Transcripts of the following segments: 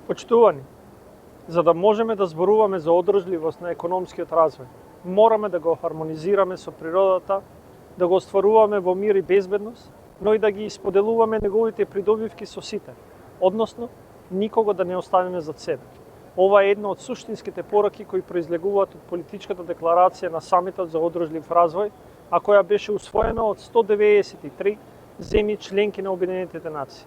Почитувани, за да можеме да зборуваме за одржливост на економскиот развој, мораме да го хармонизираме со природата, да го остваруваме во мир и безбедност, но и да ги исподелуваме неговите придобивки со сите, односно никого да не оставиме зад себе. Ова е една од суштинските пораки кои произлегуваат од политичката декларација на самитот за одржлив развој, а која беше усвоена од 193 земји членки на Обединетите нации.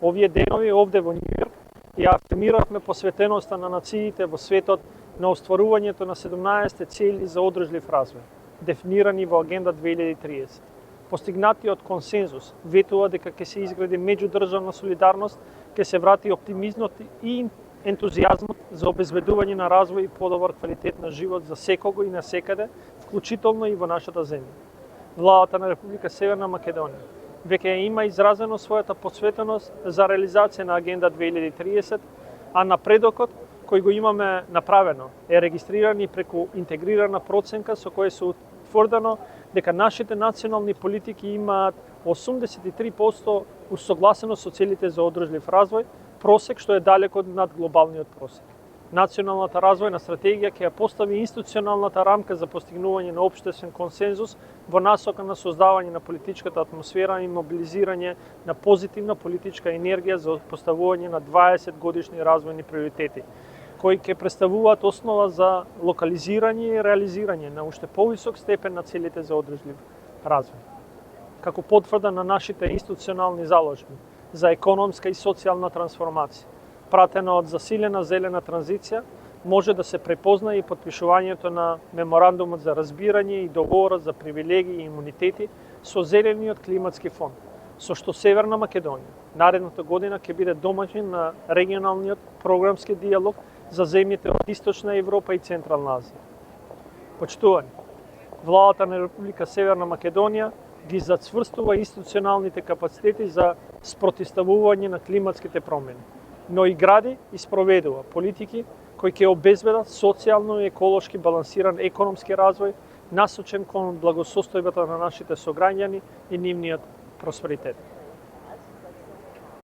Овие денови овде во Њујорк ја афирмиравме посветеноста на нациите во светот на остварувањето на 17 цели за одржлив развој, дефинирани во Агенда 2030. Постигнатиот консензус ветува дека ќе се изгради меѓудржавна солидарност, ќе се врати оптимизмот и ентузијазмот за обезбедување на развој и подобар квалитет на живот за секого и на секаде, вклучително и во нашата земја. Владата на Република Северна Македонија веќе има изразено својата посветеност за реализација на Агенда 2030, а напредокот кој го имаме направено е регистриран и преку интегрирана проценка со која се утврдено дека нашите национални политики имаат 83% усогласено со целите за одржлив развој, просек што е далеко над глобалниот просек. Националната развојна стратегија ќе ја постави институционалната рамка за постигнување на општествен консензус во насока на создавање на политичката атмосфера и мобилизирање на позитивна политичка енергија за поставување на 20 годишни развојни приоритети, кои ќе представуваат основа за локализирање и реализирање на уште повисок степен на целите за одржлив развој. Како потврда на нашите институционални заложби за економска и социјална трансформација, пратена од засилена зелена транзиција, може да се препозна и подпишувањето на меморандумот за разбирање и договорот за привилегии и имунитети со Зелениот климатски фонд, со што Северна Македонија наредната година ќе биде домаќин на регионалниот програмски диалог за земјите од Источна Европа и Централна Азија. Почитувани, владата на Република Северна Македонија ги зацврстува институционалните капацитети за спротивставување на климатските промени, но и гради и спроведува политики кои ќе обезбедат социјално и еколошки балансиран економски развој, насочен кон благосостојбата на нашите сограѓани и нивниот просперитет.